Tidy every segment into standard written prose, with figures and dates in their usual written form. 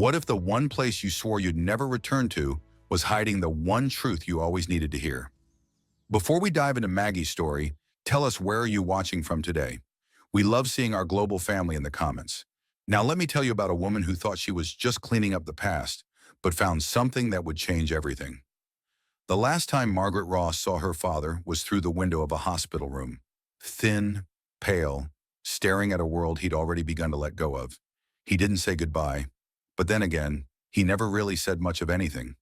What if the one place you swore you'd never return to was hiding the one truth you always needed to hear? Before we dive into Maggie's story, tell us, where are you watching from today? We love seeing our global family in the comments. Now let me tell you about a woman who thought she was just cleaning up the past, but found something that would change everything. The last time Margaret Ross saw her father was through the window of a hospital room. Thin, pale, staring at a world he'd already begun to let go of. He didn't say goodbye, but then again, he never really said much of anything.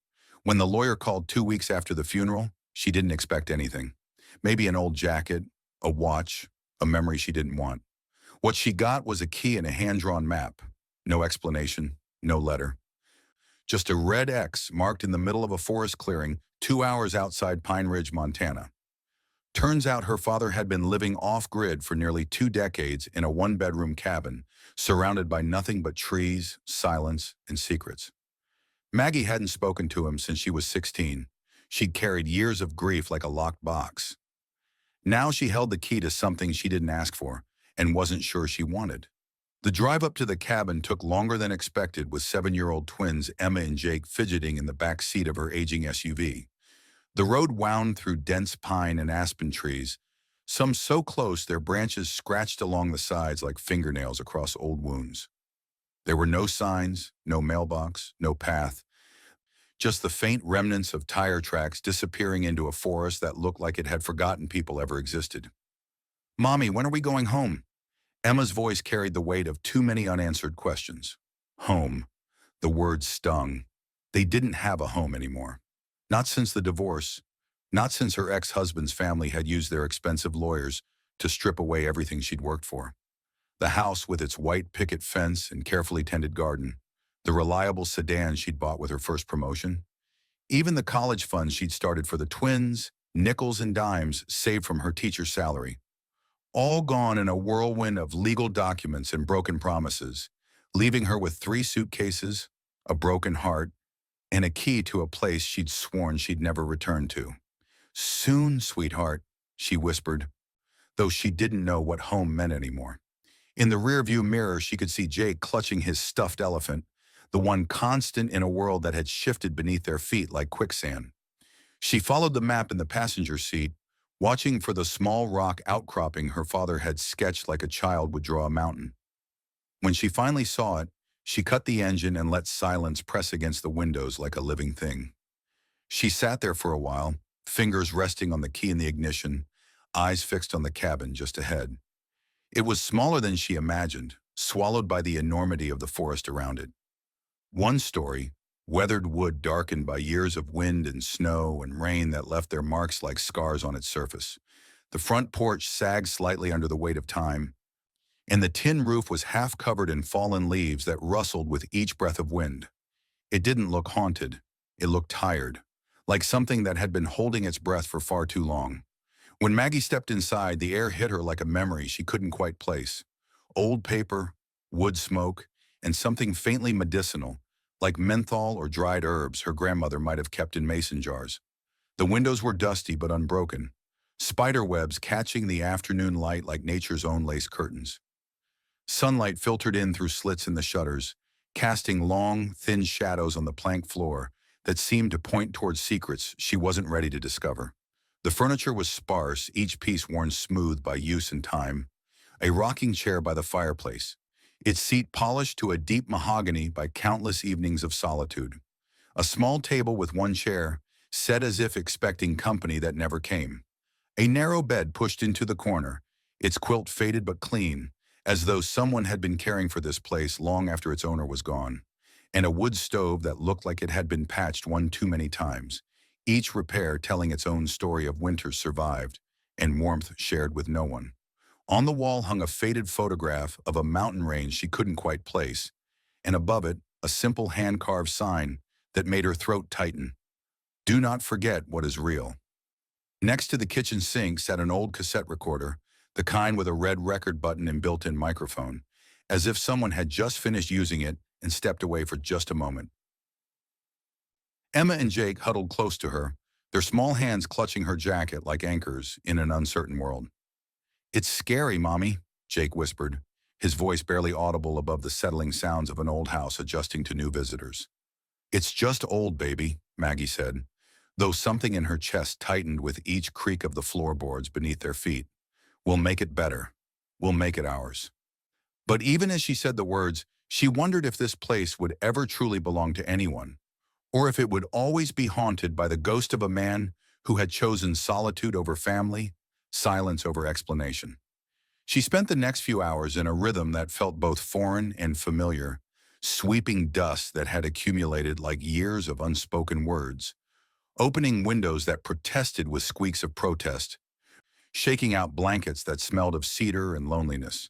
When the lawyer called 2 weeks after the funeral, she didn't expect anything. Maybe an old jacket, a watch, a memory she didn't want. What she got was a key and a hand-drawn map. No explanation, no letter. Just a red X marked in the middle of a forest clearing 2 hours outside Pine Ridge, Montana. Turns out her father had been living off-grid for nearly 2 decades in a one-bedroom cabin, surrounded by nothing but trees, silence, and secrets. Maggie hadn't spoken to him since she was 16. She'd carried years of grief like a locked box. Now she held the key to something she didn't ask for and wasn't sure she wanted. The drive up to the cabin took longer than expected, with 7-year-old twins Emma and Jake fidgeting in the back seat of her aging SUV. The road wound through dense pine and aspen trees, some so close their branches scratched along the sides like fingernails across old wounds. There were no signs, no mailbox, no path, just the faint remnants of tire tracks disappearing into a forest that looked like it had forgotten people ever existed. "Mommy, when are we going home?" Emma's voice carried the weight of too many unanswered questions. Home. The word stung. They didn't have a home anymore. Not since the divorce. Not since her ex-husband's family had used their expensive lawyers to strip away everything she'd worked for. The house with its white picket fence and carefully tended garden. The reliable sedan she'd bought with her first promotion. Even the college funds she'd started for the twins, nickels and dimes saved from her teacher's salary. All gone in a whirlwind of legal documents and broken promises, leaving her with 3 suitcases, a broken heart, and a key to a place she'd sworn she'd never return to. "Soon, sweetheart," she whispered, though she didn't know what home meant anymore. In the rearview mirror, she could see Jake clutching his stuffed elephant, the one constant in a world that had shifted beneath their feet like quicksand. She followed the map in the passenger seat, watching for the small rock outcropping her father had sketched like a child would draw a mountain. When she finally saw it, she cut the engine and let silence press against the windows like a living thing. She sat there for a while, fingers resting on the key in the ignition, eyes fixed on the cabin just ahead. It was smaller than she imagined, swallowed by the enormity of the forest around it. One story, weathered wood darkened by years of wind and snow and rain that left their marks like scars on its surface. The front porch sagged slightly under the weight of time, and the tin roof was half covered in fallen leaves that rustled with each breath of wind. It didn't look haunted. It looked tired, like something that had been holding its breath for far too long. When Maggie stepped inside, the air hit her like a memory she couldn't quite place. Old paper, wood smoke, and something faintly medicinal, like menthol or dried herbs her grandmother might have kept in mason jars. The windows were dusty but unbroken, spider webs catching the afternoon light like nature's own lace curtains. Sunlight filtered in through slits in the shutters, casting long, thin shadows on the plank floor that seemed to point towards secrets she wasn't ready to discover. The furniture was sparse, each piece worn smooth by use and time. A rocking chair by the fireplace, its seat polished to a deep mahogany by countless evenings of solitude. A small table with one chair, set as if expecting company that never came. A narrow bed pushed into the corner, its quilt faded but clean, as though someone had been caring for this place long after its owner was gone. And a wood stove that looked like it had been patched one too many times, each repair telling its own story of winters survived and warmth shared with no one. On the wall hung a faded photograph of a mountain range she couldn't quite place, and above it, a simple hand-carved sign that made her throat tighten. "Do not forget what is real." Next to the kitchen sink sat an old cassette recorder, the kind with a red record button and built-in microphone, as if someone had just finished using it and stepped away for just a moment. Emma and Jake huddled close to her, their small hands clutching her jacket like anchors in an uncertain world. "It's scary, Mommy," Jake whispered, his voice barely audible above the settling sounds of an old house adjusting to new visitors. "It's just old, baby," Maggie said, though something in her chest tightened with each creak of the floorboards beneath their feet. "We'll make it better. We'll make it ours." But even as she said the words, she wondered if this place would ever truly belong to anyone, or if it would always be haunted by the ghost of a man who had chosen solitude over family, silence over explanation. She spent the next few hours in a rhythm that felt both foreign and familiar, sweeping dust that had accumulated like years of unspoken words, opening windows that protested with squeaks of protest, shaking out blankets that smelled of cedar and loneliness.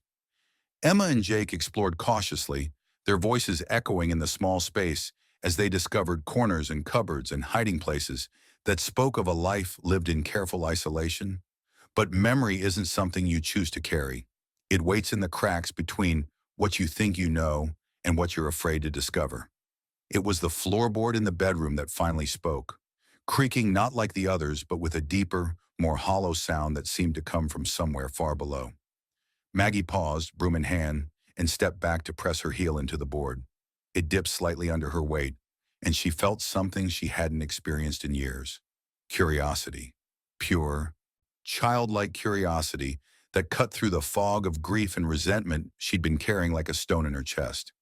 Emma and Jake explored cautiously, their voices echoing in the small space as they discovered corners and cupboards and hiding places that spoke of a life lived in careful isolation. But memory isn't something you choose to carry. It waits in the cracks between what you think you know and what you're afraid to discover. It was the floorboard in the bedroom that finally spoke, creaking not like the others, but with a deeper, more hollow sound that seemed to come from somewhere far below. Maggie paused, broom in hand, and stepped back to press her heel into the board. It dipped slightly under her weight, and she felt something she hadn't experienced in years. Curiosity. Pure, childlike curiosity that cut through the fog of grief and resentment she'd been carrying like a stone in her chest.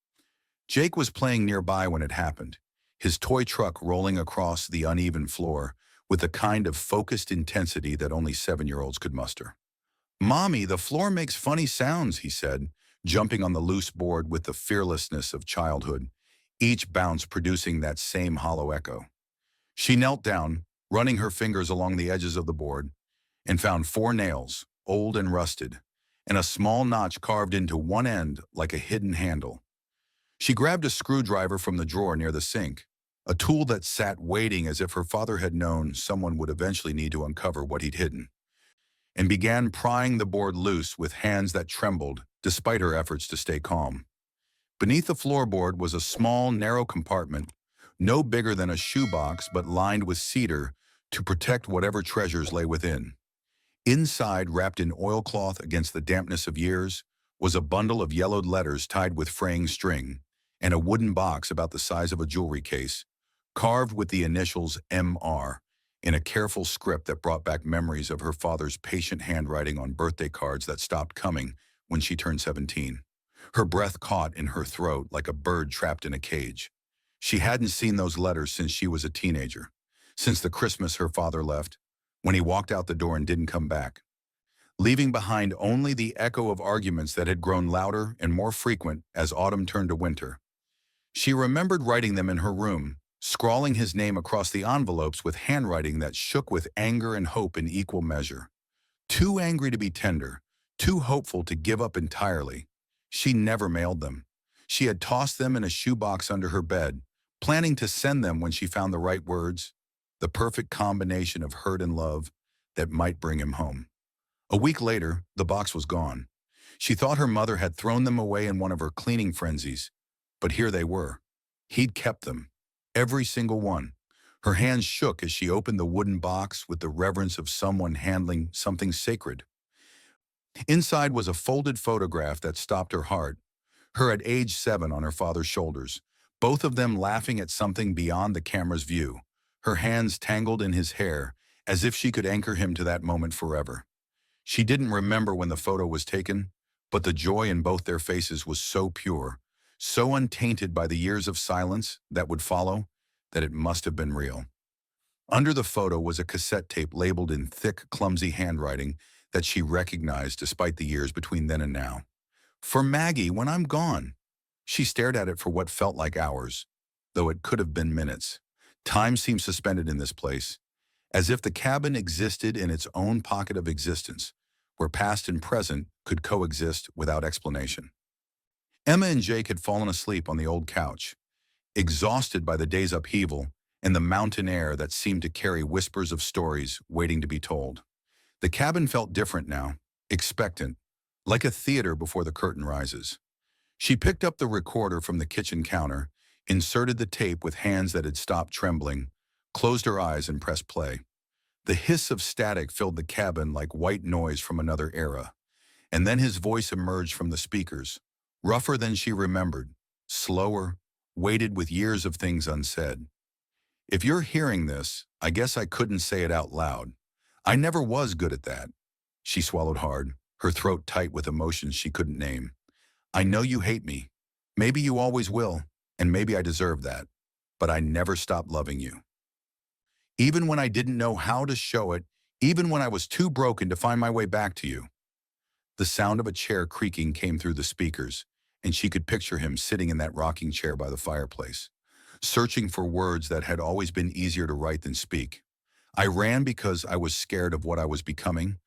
Jake was playing nearby when it happened, his toy truck rolling across the uneven floor with the kind of focused intensity that only 7-year-olds could muster. "Mommy, the floor makes funny sounds," he said, jumping on the loose board with the fearlessness of childhood, each bounce producing that same hollow echo. She knelt down, running her fingers along the edges of the board, and found 4 nails, old and rusted, and a small notch carved into one end like a hidden handle. She grabbed a screwdriver from the drawer near the sink, a tool that sat waiting as if her father had known someone would eventually need to uncover what he'd hidden, and began prying the board loose with hands that trembled despite her efforts to stay calm. Beneath the floorboard was a small, narrow compartment, no bigger than a shoebox but lined with cedar to protect whatever treasures lay within. Inside, wrapped in oilcloth against the dampness of years, was a bundle of yellowed letters tied with fraying string, and a wooden box about the size of a jewelry case, carved with the initials M.R. in a careful script that brought back memories of her father's patient handwriting on birthday cards that stopped coming when she turned 17. Her breath caught in her throat like a bird trapped in a cage. She hadn't seen those letters since she was a teenager, since the Christmas her father left, when he walked out the door and didn't come back, leaving behind only the echo of arguments that had grown louder and more frequent as autumn turned to winter. She remembered writing them in her room, scrawling his name across the envelopes with handwriting that shook with anger and hope in equal measure. Too angry to be tender, too hopeful to give up entirely. She never mailed them. She had tossed them in a shoebox under her bed, planning to send them when she found the right words, the perfect combination of hurt and love that might bring him home. A week later, the box was gone. She thought her mother had thrown them away in one of her cleaning frenzies, but here they were. He'd kept them, every single one. Her hands shook as she opened the wooden box with the reverence of someone handling something sacred. Inside was a folded photograph that stopped her heart, her at age 7 on her father's shoulders, both of them laughing at something beyond the camera's view, her hands tangled in his hair, as if she could anchor him to that moment forever. She didn't remember when the photo was taken, but the joy in both their faces was so pure, so untainted by the years of silence that would follow, that it must have been real. Under the photo was a cassette tape labeled in thick, clumsy handwriting that she recognized despite the years between then and now. "For Maggie, when I'm gone." She stared at it for what felt like hours, though it could have been minutes. Time seemed suspended in this place, as if the cabin existed in its own pocket of existence, where past and present could coexist without explanation. Emma and Jake had fallen asleep on the old couch, exhausted by the day's upheaval and the mountain air that seemed to carry whispers of stories waiting to be told. The cabin felt different now, expectant, like a theater before the curtain rises. She picked up the recorder from the kitchen counter, inserted the tape with hands that had stopped trembling, closed her eyes and pressed play. The hiss of static filled the cabin like white noise from another era, And then his voice emerged from the speakers, rougher than she remembered, slower, weighted with years of things unsaid. If you're hearing this, I guess I couldn't say it out loud. I never was good at that. She swallowed hard, her throat tight with emotions she couldn't name. I know you hate me. Maybe you always will, and maybe I deserve that. But I never stopped loving you. Even when I didn't know how to show it, even when I was too broken to find my way back to you. The sound of a chair creaking came through the speakers, and she could picture him sitting in that rocking chair by the fireplace, searching for words that had always been easier to write than speak. I ran because I was scared of what I was becoming,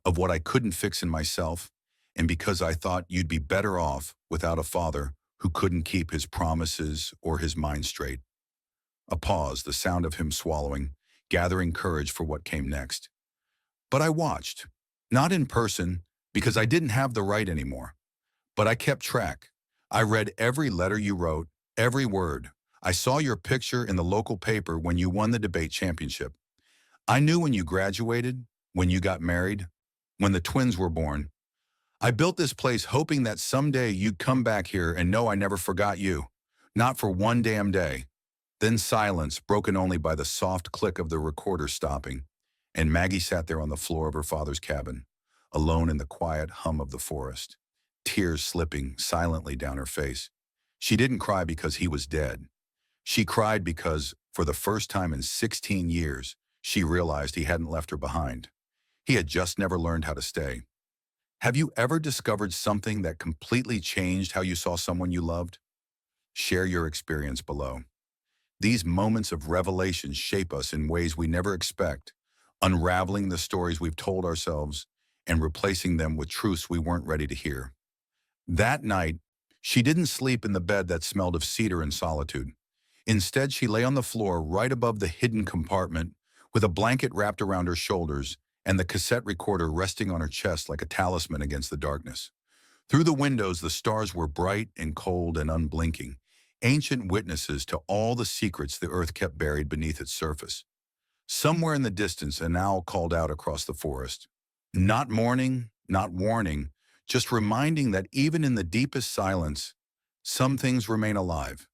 of what I couldn't fix in myself, and because I thought you'd be better off without a father who couldn't keep his promises or his mind straight. A pause, the sound of him swallowing, gathering courage for what came next. But I watched, not in person, because I didn't have the right anymore. But I kept track. I read every letter you wrote, every word. I saw your picture in the local paper when you won the debate championship. I knew when you graduated, when you got married, when the twins were born. I built this place hoping that someday you'd come back here and know I never forgot you. Not for one damn day. Then silence, broken only by the soft click of the recorder stopping, and Maggie sat there on the floor of her father's cabin, alone in the quiet hum of the forest, tears slipping silently down her face. She didn't cry because he was dead. She cried because, for the first time in 16 years, she realized he hadn't left her behind. He had just never learned how to stay. Have you ever discovered something that completely changed how you saw someone you loved? Share your experience below. These moments of revelation shape us in ways we never expect, unraveling the stories we've told ourselves and replacing them with truths we weren't ready to hear. That night, she didn't sleep in the bed that smelled of cedar and solitude. Instead, she lay on the floor right above the hidden compartment with a blanket wrapped around her shoulders and the cassette recorder resting on her chest like a talisman against the darkness. Through the windows, the stars were bright and cold and unblinking, ancient witnesses to all the secrets the earth kept buried beneath its surface. Somewhere in the distance, an owl called out across the forest. Not mourning, not warning, just reminding that even in the deepest silence, some things remain alive.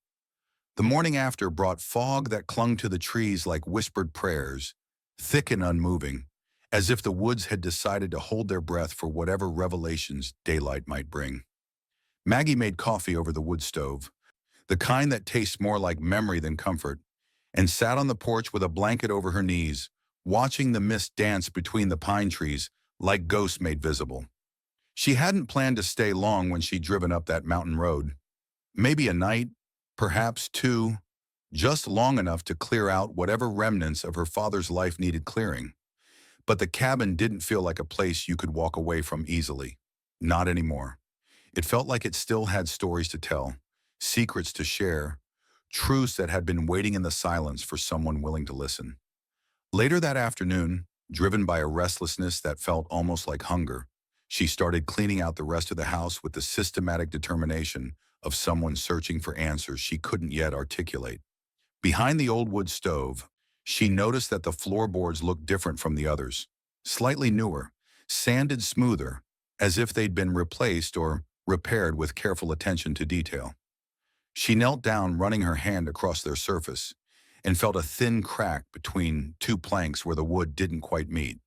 The morning after brought fog that clung to the trees like whispered prayers, thick and unmoving, as if the woods had decided to hold their breath for whatever revelations daylight might bring. Maggie made coffee over the wood stove, the kind that tastes more like memory than comfort, and sat on the porch with a blanket over her knees, watching the mist dance between the pine trees like ghosts made visible. She hadn't planned to stay long when she'd driven up that mountain road. Maybe a night, perhaps two, just long enough to clear out whatever remnants of her father's life needed clearing. But the cabin didn't feel like a place you could walk away from easily. Not anymore. It felt like it still had stories to tell, secrets to share, truths that had been waiting in the silence for someone willing to listen. Later that afternoon, driven by a restlessness that felt almost like hunger, she started cleaning out the rest of the house with the systematic determination of someone searching for answers she couldn't yet articulate. Behind the old wood stove, she noticed that the floorboards looked different from the others, slightly newer, sanded smoother, as if they'd been replaced or repaired with careful attention to detail. She knelt down, running her hand across their surface, and felt a thin crack between two planks where the wood didn't quite meet.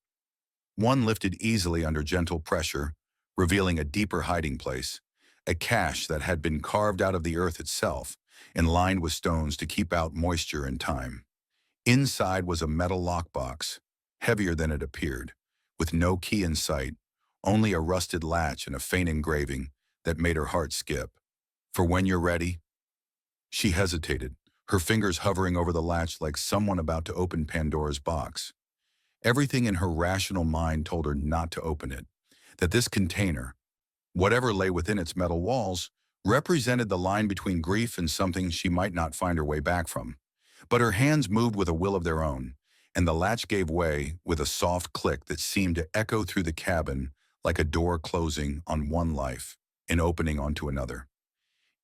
One lifted easily under gentle pressure, revealing a deeper hiding place, a cache that had been carved out of the earth itself and lined with stones to keep out moisture and time. Inside was a metal lockbox, heavier than it appeared, with no key in sight, only a rusted latch and a faint engraving that made her heart skip. For when you're ready. She hesitated, her fingers hovering over the latch like someone about to open Pandora's box. Everything in her rational mind told her not to open it, that this container, whatever lay within its metal walls, represented the line between grief and something she might not find her way back from. But her hands moved with a will of their own, and the latch gave way with a soft click that seemed to echo through the cabin like a door closing on one life and opening onto another.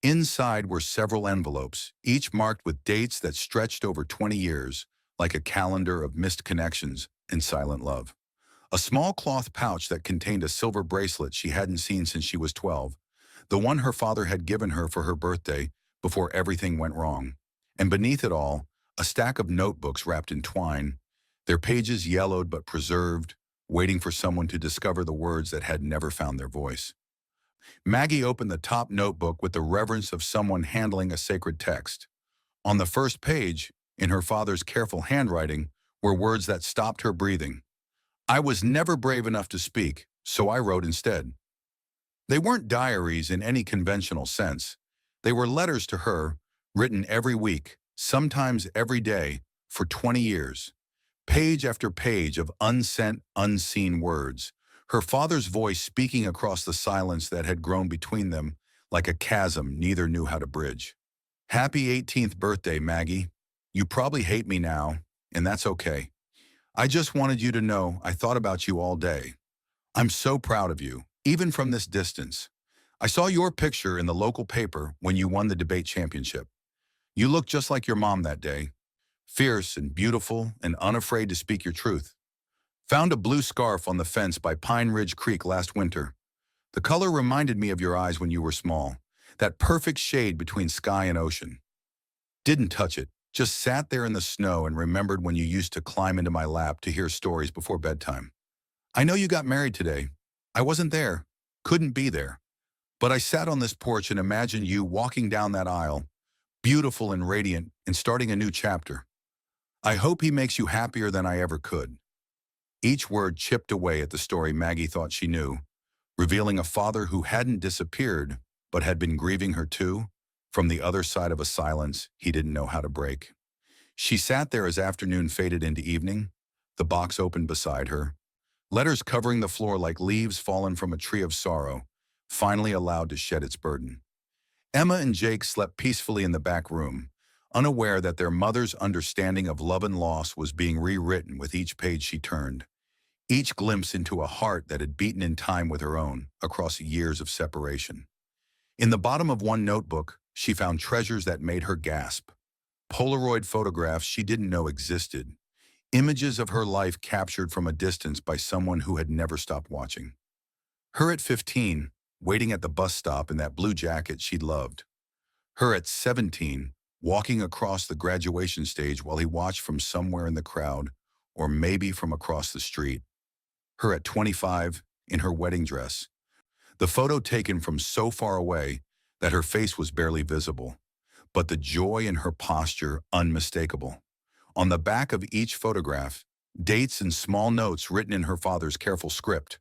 Inside were several envelopes, each marked with dates that stretched over 20 years, like a calendar of missed connections and silent love. A small cloth pouch that contained a silver bracelet she hadn't seen since she was 12, the one her father had given her for her birthday before everything went wrong. And beneath it all, a stack of notebooks wrapped in twine, their pages yellowed but preserved, waiting for someone to discover the words that had never found their voice. Maggie opened the top notebook with the reverence of someone handling a sacred text. On the first page, in her father's careful handwriting, were words that stopped her breathing. "I was never brave enough to speak, so I wrote instead." They weren't diaries in any conventional sense. They were letters to her, written every week, sometimes every day, for 20 years. Page after page of unsent, unseen words, her father's voice speaking across the silence that had grown between them like a chasm neither knew how to bridge. "Happy 18th birthday, Maggie. You probably hate me now, and that's okay. I just wanted you to know I thought about you all day. I'm so proud of you, even from this distance. I saw your picture in the local paper when you won the debate championship. You looked just like your mom that day, fierce and beautiful and unafraid to speak your truth. Found a blue scarf on the fence by Pine Ridge Creek last winter. The color reminded me of your eyes when you were small, that perfect shade between sky and ocean. Didn't touch it, just sat there in the snow and remembered when you used to climb into my lap to hear stories before bedtime. I know you got married today. I wasn't there, couldn't be there. But I sat on this porch and imagined you walking down that aisle, beautiful and radiant, and starting a new chapter. I hope he makes you happier than I ever could." Each word chipped away at the story Maggie thought she knew, revealing a father who hadn't disappeared, but had been grieving her too, from the other side of a silence he didn't know how to break. She sat there as afternoon faded into evening, the box open beside her, letters covering the floor like leaves fallen from a tree of sorrow, finally allowed to shed its burden. Emma and Jake slept peacefully in the back room, unaware that their mother's understanding of love and loss was being rewritten with each page she turned, each glimpse into a heart that had beaten in time with her own across years of separation. In the bottom of one notebook, she found treasures that made her gasp. Polaroid photographs she didn't know existed, images of her life captured from a distance by someone who had never stopped watching. Her at 15, waiting at the bus stop in that blue jacket she'd loved. Her at 17, walking across the graduation stage while he watched from somewhere in the crowd, or maybe from across the street. Her at 25, in her wedding dress. The photo taken from so far away that her face was barely visible, but the joy in her posture unmistakable. On the back of each photograph, dates and small notes written in her father's careful script,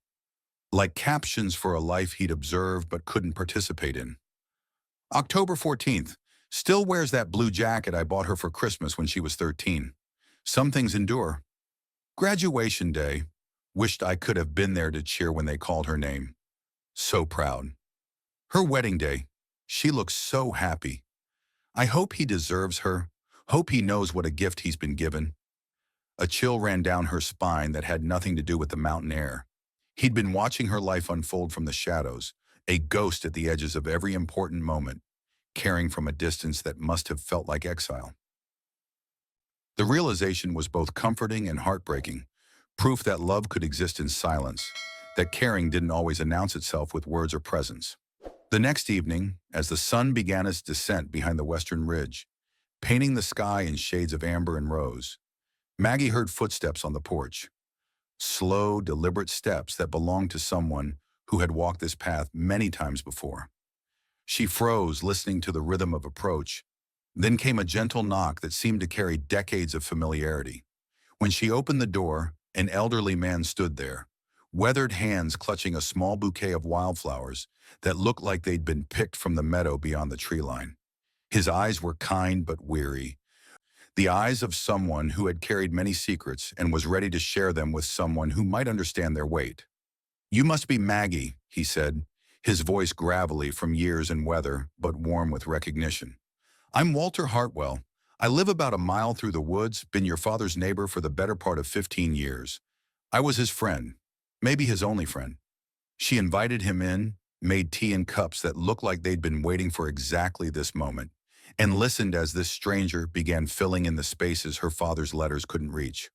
like captions for a life he'd observed but couldn't participate in. October 14th, still wears that blue jacket I bought her for Christmas when she was 13. Some things endure. Graduation day, wished I could have been there to cheer when they called her name. So proud. Her wedding day, she looks so happy. I hope he deserves her, hope he knows what a gift he's been given. A chill ran down her spine that had nothing to do with the mountain air. He'd been watching her life unfold from the shadows, a ghost at the edges of every important moment, caring from a distance that must have felt like exile. The realization was both comforting and heartbreaking, proof that love could exist in silence, that caring didn't always announce itself with words or presence. The next evening, as the sun began its descent behind the western ridge, painting the sky in shades of amber and rose, Maggie heard footsteps on the porch. Slow, deliberate steps that belonged to someone who had walked this path many times before. She froze, listening to the rhythm of approach. Then came a gentle knock that seemed to carry decades of familiarity. When she opened the door, an elderly man stood there, weathered hands clutching a small bouquet of wildflowers that looked like they'd been picked from the meadow beyond the tree line. His eyes were kind but weary, the eyes of someone who had carried many secrets and was ready to share them with someone who might understand their weight. "You must be Maggie," he said, his voice gravelly from years and weather, but warm with recognition. "I'm Walter Hartwell. I live about a mile through the woods, been your father's neighbor for the better part of 15 years. I was his friend, maybe his only friend." She invited him in, made tea in cups that looked like they'd been waiting for exactly this moment, and listened as this stranger began filling in the spaces her father's letters couldn't reach.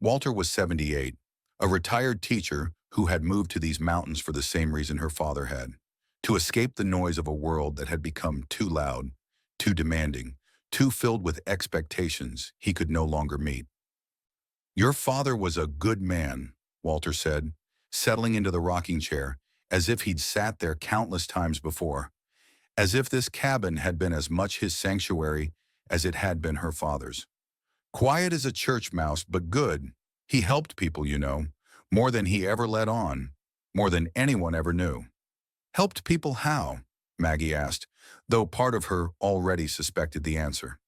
Walter was 78, a retired teacher who had moved to these mountains for the same reason her father had, to escape the noise of a world that had become too loud, too demanding, too filled with expectations he could no longer meet. "Your father was a good man," Walter said, settling into the rocking chair, as if he'd sat there countless times before, as if this cabin had been as much his sanctuary as it had been her father's. "Quiet as a church mouse, but good. He helped people, you know, more than he ever let on, more than anyone ever knew." "Helped people how?" Maggie asked, though part of her already suspected the answer.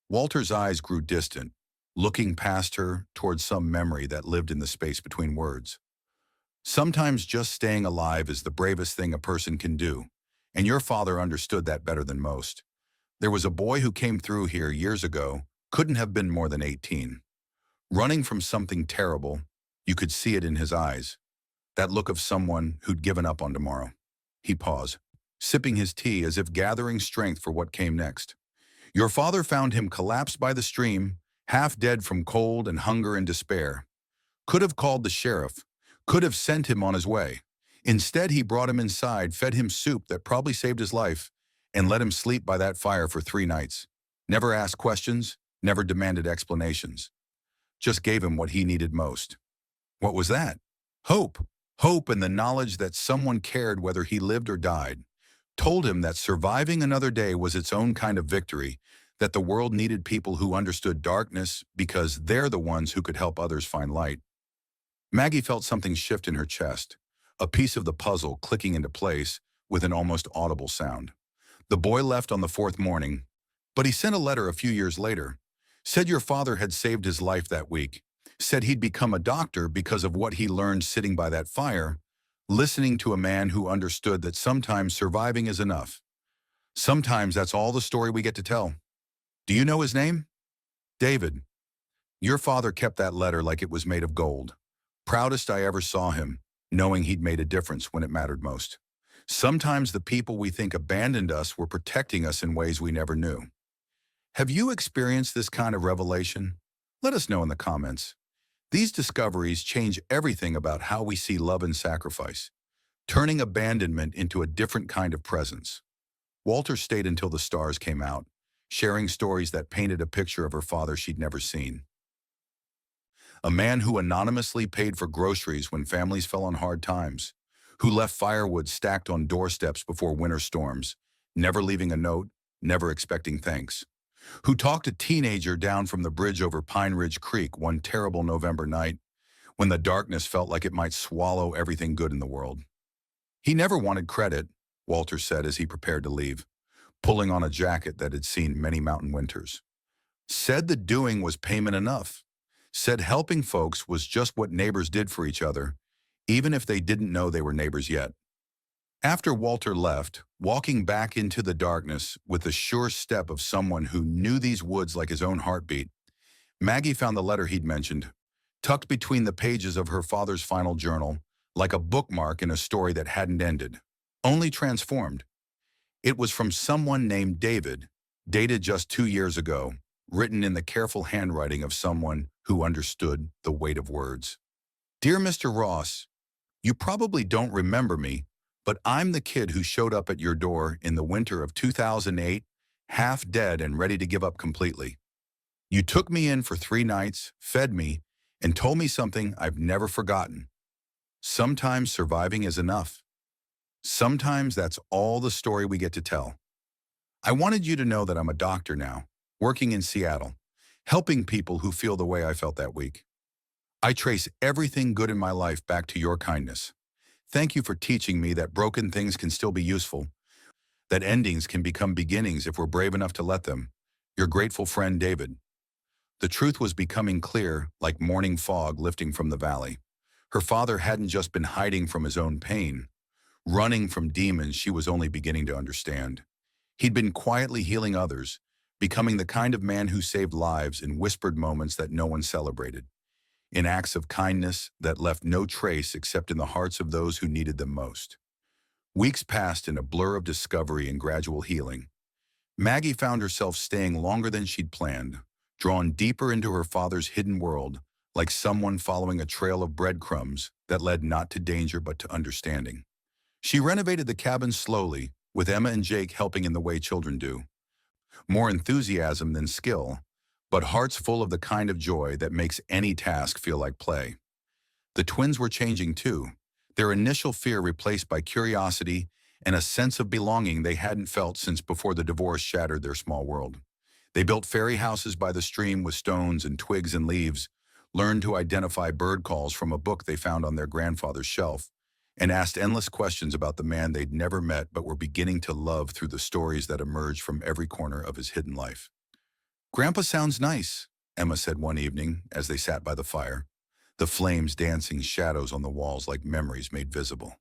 Walter's eyes grew distant, looking past her towards some memory that lived in the space between words. "Sometimes just staying alive is the bravest thing a person can do, and your father understood that better than most. There was a boy who came through here years ago, couldn't have been more than 18. Running from something terrible, you could see it in his eyes, that look of someone who'd given up on tomorrow." He paused, sipping his tea as if gathering strength for what came next. "Your father found him collapsed by the stream, half dead from cold and hunger and despair. Could have called the sheriff, could have sent him on his way. Instead, he brought him inside, fed him soup that probably saved his life, and let him sleep by that fire for 3 nights. Never asked questions, never demanded explanations. Just gave him what he needed most." "What was that?" "Hope. Hope and the knowledge that someone cared whether he lived or died. Told him that surviving another day was its own kind of victory, that the world needed people who understood darkness because they're the ones who could help others find light." Maggie felt something shift in her chest, a piece of the puzzle clicking into place with an almost audible sound. "The boy left on the 4th morning, but he sent a letter a few years later. Said your father had saved his life that week. Said he'd become a doctor because of what he learned sitting by that fire, listening to a man who understood that sometimes surviving is enough. Sometimes that's all the story we get to tell. Do you know his name?" "David. Your father kept that letter like it was made of gold. Proudest I ever saw him, knowing he'd made a difference when it mattered most. Sometimes the people we think abandoned us were protecting us in ways we never knew." Have you experienced this kind of revelation? Let us know in the comments. These discoveries change everything about how we see love and sacrifice, turning abandonment into a different kind of presence. Walter stayed until the stars came out, sharing stories that painted a picture of her father she'd never seen. A man who anonymously paid for groceries when families fell on hard times, who left firewood stacked on doorsteps before winter storms, never leaving a note, never expecting thanks, who talked a teenager down from the bridge over Pine Ridge Creek one terrible November night when the darkness felt like it might swallow everything good in the world. He never wanted credit, Walter said as he prepared to leave, pulling on a jacket that had seen many mountain winters. Said the doing was payment enough. Said helping folks was just what neighbors did for each other, even if they didn't know they were neighbors yet. After Walter left, walking back into the darkness with the sure step of someone who knew these woods like his own heartbeat, Maggie found the letter he'd mentioned, tucked between the pages of her father's final journal, like a bookmark in a story that hadn't ended, only transformed. It was from someone named David, dated just 2 years ago, written in the careful handwriting of someone who understood the weight of words. "Dear Mr. Ross, you probably don't remember me, but I'm the kid who showed up at your door in the winter of 2008, half dead and ready to give up completely. You took me in for 3 nights, fed me, and told me something I've never forgotten. Sometimes surviving is enough. Sometimes that's all the story we get to tell. I wanted you to know that I'm a doctor now, working in Seattle, helping people who feel the way I felt that week. I trace everything good in my life back to your kindness. Thank you for teaching me that broken things can still be useful, that endings can become beginnings if we're brave enough to let them. Your grateful friend, David." The truth was becoming clear, like morning fog lifting from the valley. Her father hadn't just been hiding from his own pain, running from demons she was only beginning to understand. He'd been quietly healing others, becoming the kind of man who saved lives in whispered moments that no one celebrated, in acts of kindness that left no trace except in the hearts of those who needed them most. Weeks passed in a blur of discovery and gradual healing. Maggie found herself staying longer than she'd planned, drawn deeper into her father's hidden world, like someone following a trail of breadcrumbs that led not to danger but to understanding. She renovated the cabin slowly, with Emma and Jake helping in the way children do. More enthusiasm than skill, but hearts full of the kind of joy that makes any task feel like play. The twins were changing too, their initial fear replaced by curiosity and a sense of belonging they hadn't felt since before the divorce shattered their small world. They built fairy houses by the stream with stones and twigs and leaves, learned to identify bird calls from a book they found on their grandfather's shelf, and asked endless questions about the man they'd never met but were beginning to love through the stories that emerged from every corner of his hidden life. "Grandpa sounds nice," Emma said one evening as they sat by the fire, the flames dancing shadows on the walls like memories made visible.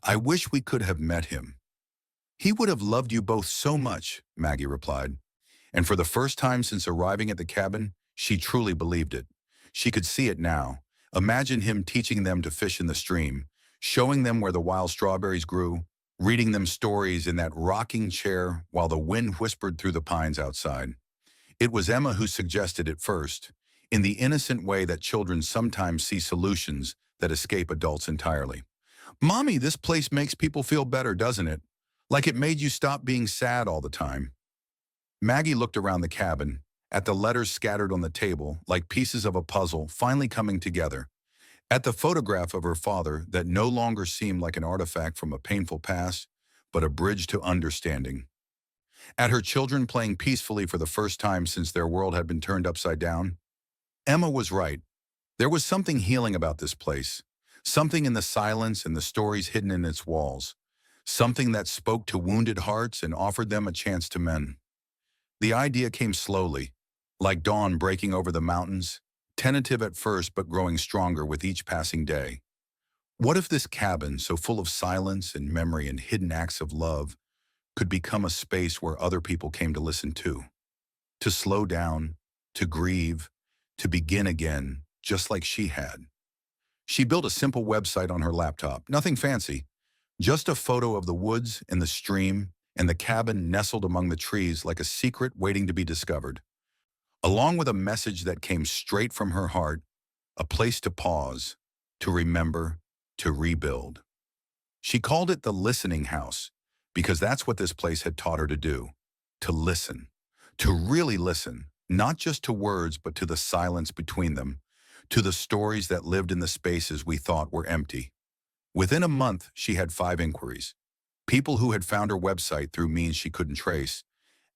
"I wish we could have met him." "He would have loved you both so much," Maggie replied. And for the first time since arriving at the cabin, she truly believed it. She could see it now. Imagine him teaching them to fish in the stream, showing them where the wild strawberries grew, reading them stories in that rocking chair while the wind whispered through the pines outside. It was Emma who suggested it first, in the innocent way that children sometimes see solutions that escape adults entirely. "Mommy, this place makes people feel better, doesn't it? Like it made you stop being sad all the time." Maggie looked around the cabin, at the letters scattered on the table like pieces of a puzzle finally coming together, at the photograph of her father that no longer seemed like an artifact from a painful past, but a bridge to understanding, at her children playing peacefully for the first time since their world had been turned upside down. Emma was right. There was something healing about this place, something in the silence and the stories hidden in its walls, something that spoke to wounded hearts and offered them a chance to mend. The idea came slowly, like dawn breaking over the mountains, tentative at first but growing stronger with each passing day. What if this cabin, so full of silence and memory and hidden acts of love, could become a space where other people came to listen too? To slow down, to grieve, to begin again, just like she had. She built a simple website on her laptop, nothing fancy, just a photo of the woods and the stream and the cabin nestled among the trees like a secret waiting to be discovered, along with a message that came straight from her heart, a place to pause, to remember, to rebuild. She called it the Listening House, because that's what this place had taught her to do, to listen, to really listen, not just to words but to the silence between them, to the stories that lived in the spaces we thought were empty. Within a month, she had 5 inquiries. People who had found her website through means she couldn't trace,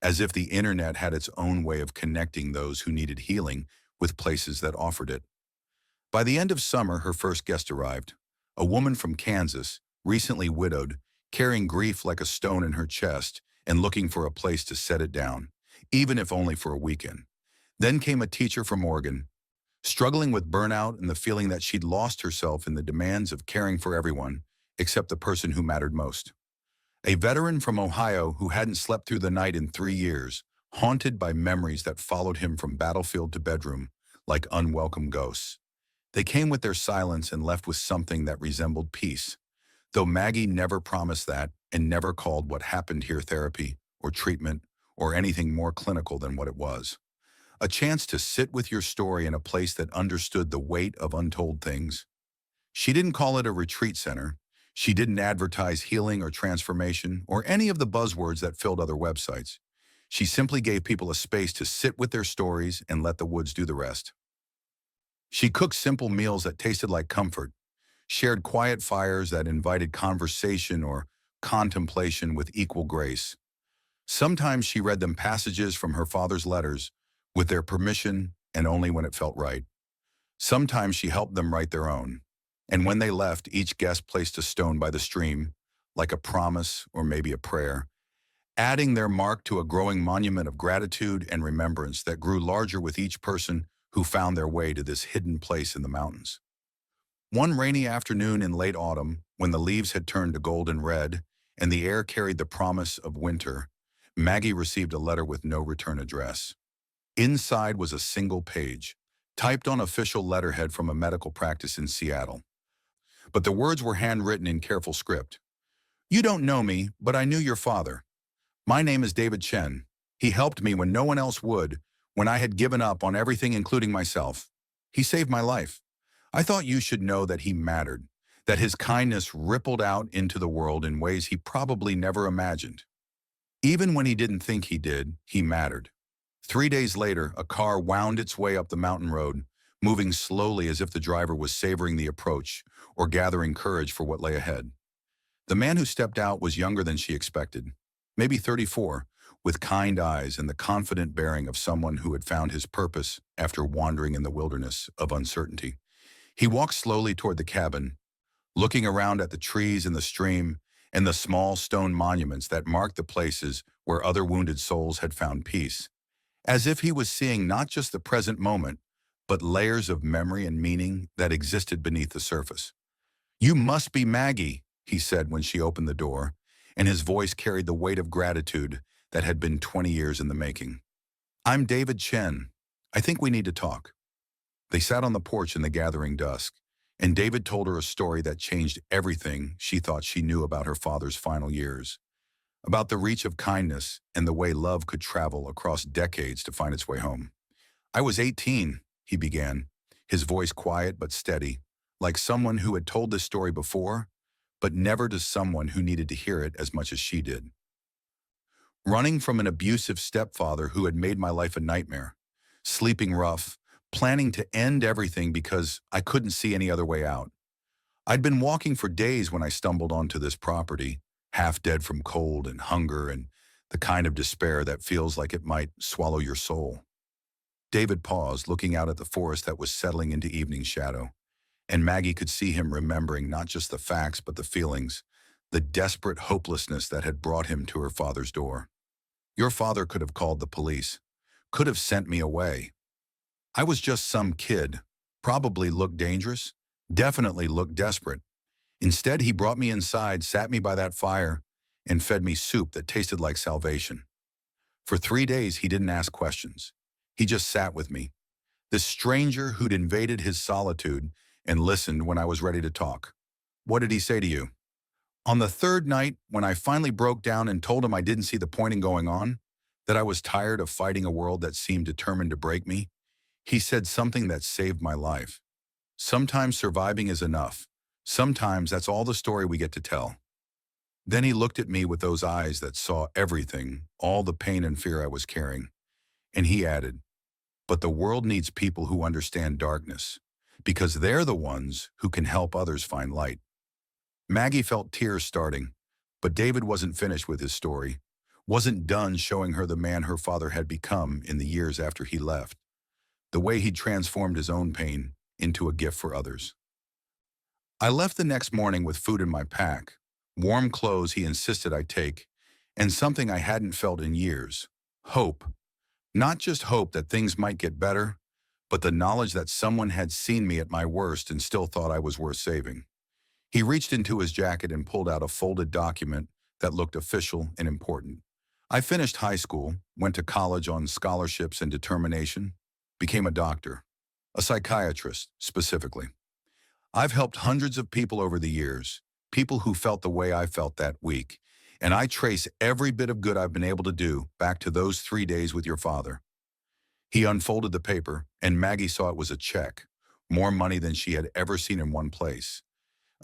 as if the internet had its own way of connecting those who needed healing with places that offered it. By the end of summer, her first guest arrived, a woman from Kansas, recently widowed, carrying grief like a stone in her chest and looking for a place to set it down, even if only for a weekend. Then came a teacher from Oregon, struggling with burnout and the feeling that she'd lost herself in the demands of caring for everyone, except the person who mattered most. A veteran from Ohio who hadn't slept through the night in 3 years, haunted by memories that followed him from battlefield to bedroom, like unwelcome ghosts. They came with their silence and left with something that resembled peace, though Maggie never promised that and never called what happened here therapy or treatment or anything more clinical than what it was. A chance to sit with your story in a place that understood the weight of untold things. She didn't call it a retreat center. She didn't advertise healing or transformation or any of the buzzwords that filled other websites. She simply gave people a space to sit with their stories and let the woods do the rest. She cooked simple meals that tasted like comfort, shared quiet fires that invited conversation or contemplation with equal grace. Sometimes she read them passages from her father's letters, with their permission and only when it felt right. Sometimes she helped them write their own. And when they left, each guest placed a stone by the stream, like a promise or maybe a prayer, adding their mark to a growing monument of gratitude and remembrance that grew larger with each person who found their way to this hidden place in the mountains. One rainy afternoon in late autumn, when the leaves had turned to golden red and the air carried the promise of winter, Maggie received a letter with no return address. Inside was a single page, typed on official letterhead from a medical practice in Seattle. But the words were handwritten in careful script. "You don't know me, but I knew your father. My name is David Chen. He helped me when no one else would, when I had given up on everything including myself. He saved my life. I thought you should know that he mattered, that his kindness rippled out into the world in ways he probably never imagined. Even when he didn't think he did, he mattered. 3 days later, a car wound its way up the mountain road, moving slowly as if the driver was savoring the approach or gathering courage for what lay ahead. The man who stepped out was younger than she expected, maybe 34, with kind eyes and the confident bearing of someone who had found his purpose after wandering in the wilderness of uncertainty. He walked slowly toward the cabin, looking around at the trees and the stream and the small stone monuments that marked the places where other wounded souls had found peace, as if he was seeing not just the present moment, but layers of memory and meaning that existed beneath the surface. "You must be Maggie," he said when she opened the door, and his voice carried the weight of gratitude that had been 20 years in the making. "I'm David Chen. I think we need to talk." They sat on the porch in the gathering dusk, and David told her a story that changed everything she thought she knew about her father's final years, about the reach of kindness and the way love could travel across decades to find its way home. "I was 18, he began, his voice quiet but steady, like someone who had told this story before, but never to someone who needed to hear it as much as she did. Running from an abusive stepfather who had made my life a nightmare, sleeping rough, planning to end everything because I couldn't see any other way out. I'd been walking for days when I stumbled onto this property, half dead from cold and hunger and the kind of despair that feels like it might swallow your soul." David paused, looking out at the forest that was settling into evening shadow, and Maggie could see him remembering not just the facts but the feelings, the desperate hopelessness that had brought him to her father's door. "Your father could have called the police, could have sent me away. I was just some kid, probably looked dangerous, definitely looked desperate. Instead, he brought me inside, sat me by that fire, and fed me soup that tasted like salvation. For 3 days, he didn't ask questions. He just sat with me, this stranger who'd invaded his solitude and listened when I was ready to talk." "What did he say to you?" "On the third night, when I finally broke down and told him I didn't see the point in going on, that I was tired of fighting a world that seemed determined to break me, he said something that saved my life. Sometimes surviving is enough. Sometimes that's all the story we get to tell." Then he looked at me with those eyes that saw everything, all the pain and fear I was carrying. And he added, "But the world needs people who understand darkness, because they're the ones who can help others find light." Maggie felt tears starting, but David wasn't finished with his story, wasn't done showing her the man her father had become in the years after he left, the way he'd transformed his own pain into a gift for others. "I left the next morning with food in my pack, warm clothes he insisted I take, and something I hadn't felt in years: hope. Not just hope that things might get better, but the knowledge that someone had seen me at my worst and still thought I was worth saving." He reached into his jacket and pulled out a folded document that looked official and important. "I finished high school, went to college on scholarships and determination, became a doctor, a psychiatrist specifically. I've helped hundreds of people over the years, people who felt the way I felt that week, and I trace every bit of good I've been able to do back to those 3 days with your father." He unfolded the paper, and Maggie saw it was a check, more money than she had ever seen in one place,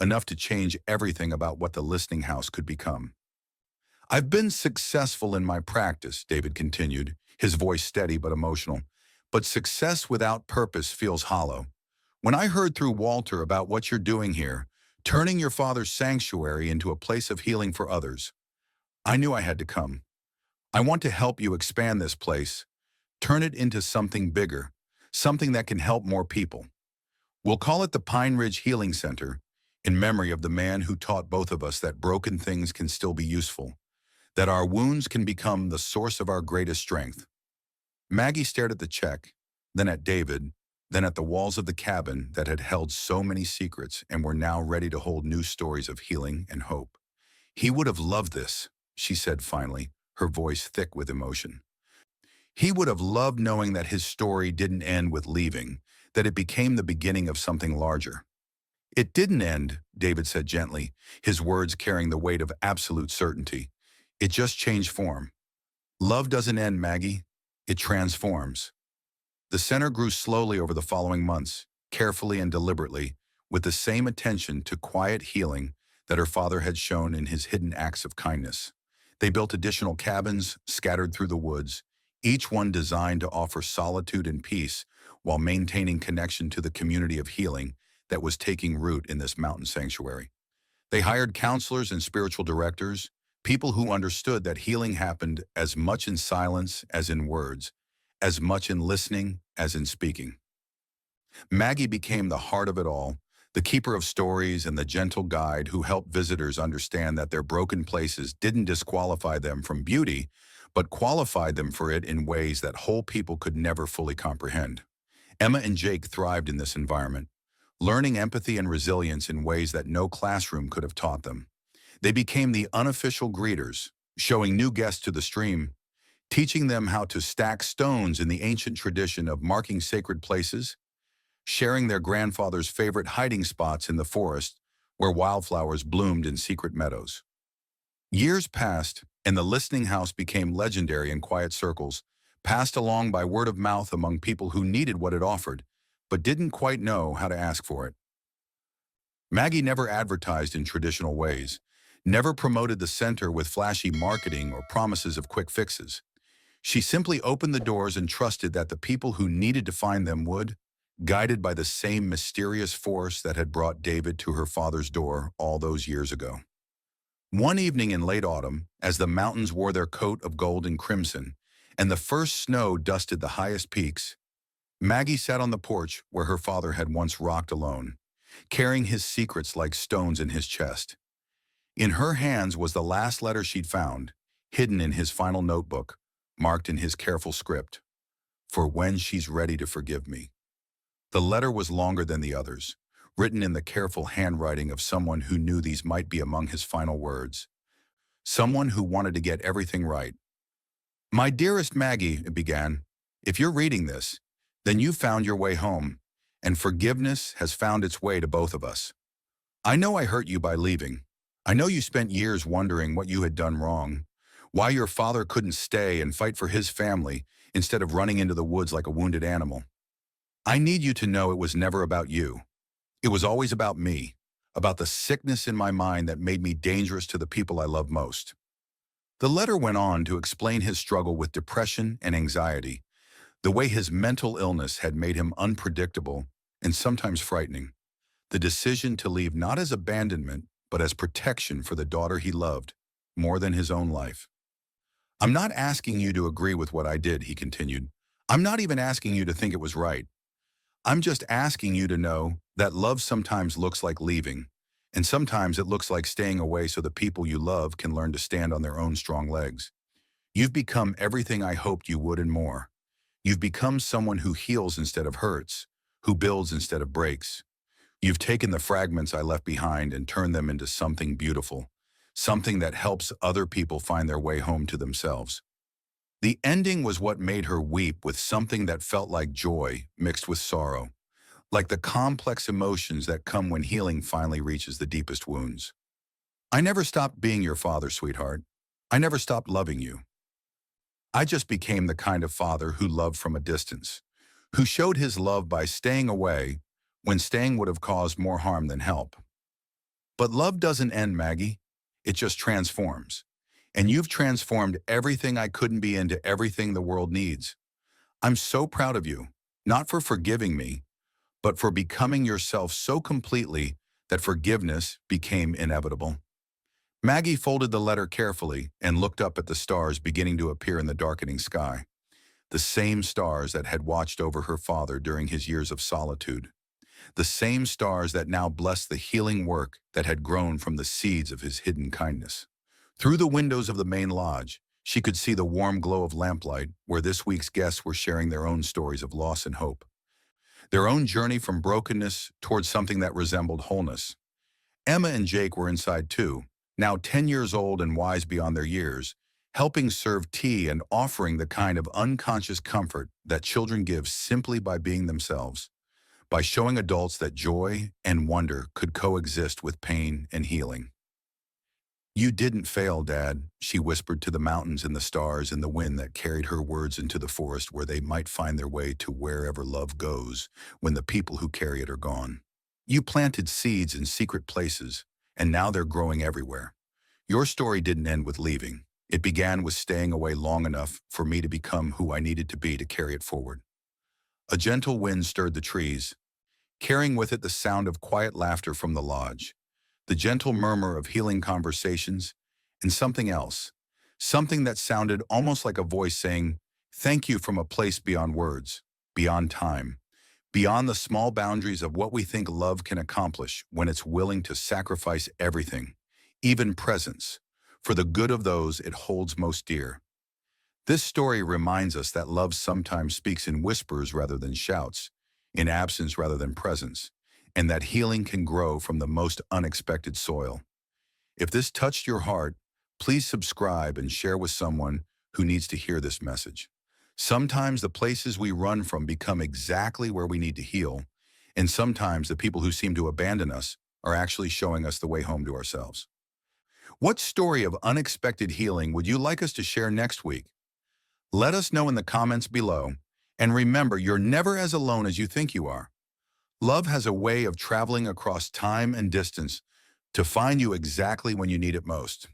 enough to change everything about what the listening house could become. "I've been successful in my practice," David continued, his voice steady but emotional, "but success without purpose feels hollow. When I heard through Walter about what you're doing here, turning your father's sanctuary into a place of healing for others, I knew I had to come. I want to help you expand this place, turn it into something bigger, something that can help more people. We'll call it the Pine Ridge Healing Center, in memory of the man who taught both of us that broken things can still be useful, that our wounds can become the source of our greatest strength." Maggie stared at the check, then at David, then at the walls of the cabin that had held so many secrets and were now ready to hold new stories of healing and hope. "He would have loved this," she said finally, her voice thick with emotion. "He would have loved knowing that his story didn't end with leaving, that it became the beginning of something larger." "It didn't end," David said gently, his words carrying the weight of absolute certainty. "It just changed form. Love doesn't end, Maggie. It transforms." The center grew slowly over the following months, carefully and deliberately, with the same attention to quiet healing that her father had shown in his hidden acts of kindness. They built additional cabins scattered through the woods, each one designed to offer solitude and peace while maintaining connection to the community of healing that was taking root in this mountain sanctuary. They hired counselors and spiritual directors, people who understood that healing happened as much in silence as in words, as much in listening as in speaking. Maggie became the heart of it all, the keeper of stories and the gentle guide who helped visitors understand that their broken places didn't disqualify them from beauty, but qualified them for it in ways that whole people could never fully comprehend. Emma and Jake thrived in this environment, learning empathy and resilience in ways that no classroom could have taught them. They became the unofficial greeters, showing new guests to the stream, teaching them how to stack stones in the ancient tradition of marking sacred places, sharing their grandfather's favorite hiding spots in the forest where wildflowers bloomed in secret meadows. Years passed, and the listening house became legendary in quiet circles, passed along by word of mouth among people who needed what it offered, but didn't quite know how to ask for it. Maggie never advertised in traditional ways, never promoted the center with flashy marketing or promises of quick fixes. She simply opened the doors and trusted that the people who needed to find them would, guided by the same mysterious force that had brought David to her father's door all those years ago. One evening in late autumn, as the mountains wore their coat of gold and crimson, and the first snow dusted the highest peaks, Maggie sat on the porch where her father had once rocked alone, carrying his secrets like stones in his chest. In her hands was the last letter she'd found, hidden in his final notebook, marked in his careful script, "For when she's ready to forgive me." The letter was longer than the others, written in the careful handwriting of someone who knew these might be among his final words. Someone who wanted to get everything right. "My dearest Maggie," it began, "if you're reading this, then you found your way home, and forgiveness has found its way to both of us. I know I hurt you by leaving. I know you spent years wondering what you had done wrong, why your father couldn't stay and fight for his family instead of running into the woods like a wounded animal. I need you to know it was never about you. It was always about me, about the sickness in my mind that made me dangerous to the people I love most." The letter went on to explain his struggle with depression and anxiety, the way his mental illness had made him unpredictable and sometimes frightening. The decision to leave not as abandonment, but as protection for the daughter he loved, more than his own life. "I'm not asking you to agree with what I did," he continued. "I'm not even asking you to think it was right. I'm just asking you to know that love sometimes looks like leaving, and sometimes it looks like staying away so the people you love can learn to stand on their own strong legs. You've become everything I hoped you would and more. You've become someone who heals instead of hurts, who builds instead of breaks. You've taken the fragments I left behind and turned them into something beautiful, something that helps other people find their way home to themselves." The ending was what made her weep with something that felt like joy mixed with sorrow, like the complex emotions that come when healing finally reaches the deepest wounds. "I never stopped being your father, sweetheart. I never stopped loving you. I just became the kind of father who loved from a distance, who showed his love by staying away when staying would have caused more harm than help. But love doesn't end, Maggie. It just transforms. And you've transformed everything I couldn't be into everything the world needs. I'm so proud of you, not for forgiving me, but for becoming yourself so completely that forgiveness became inevitable." Maggie folded the letter carefully and looked up at the stars beginning to appear in the darkening sky, the same stars that had watched over her father during his years of solitude, the same stars that now blessed the healing work that had grown from the seeds of his hidden kindness. Through the windows of the main lodge, she could see the warm glow of lamplight where this week's guests were sharing their own stories of loss and hope, their own journey from brokenness towards something that resembled wholeness. Emma and Jake were inside too, now 10 years old and wise beyond their years, helping serve tea and offering the kind of unconscious comfort that children give simply by being themselves, by showing adults that joy and wonder could coexist with pain and healing. You didn't fail, Dad, she whispered to the mountains and the stars and the wind that carried her words into the forest where they might find their way to wherever love goes when the people who carry it are gone. You planted seeds in secret places, and now they're growing everywhere. Your story didn't end with leaving. It began with staying away long enough for me to become who I needed to be to carry it forward. A gentle wind stirred the trees, carrying with it the sound of quiet laughter from the lodge, the gentle murmur of healing conversations, and something else, something that sounded almost like a voice saying, "Thank you," from a place beyond words, beyond time, beyond the small boundaries of what we think love can accomplish when it's willing to sacrifice everything, even presence, for the good of those it holds most dear. This story reminds us that love sometimes speaks in whispers rather than shouts, in absence rather than presence, and that healing can grow from the most unexpected soil. If this touched your heart, please subscribe and share with someone who needs to hear this message. Sometimes the places we run from become exactly where we need to heal, and sometimes the people who seem to abandon us are actually showing us the way home to ourselves. What story of unexpected healing would you like us to share next week? Let us know in the comments below, and remember, you're never as alone as you think you are. Love has a way of traveling across time and distance to find you exactly when you need it most.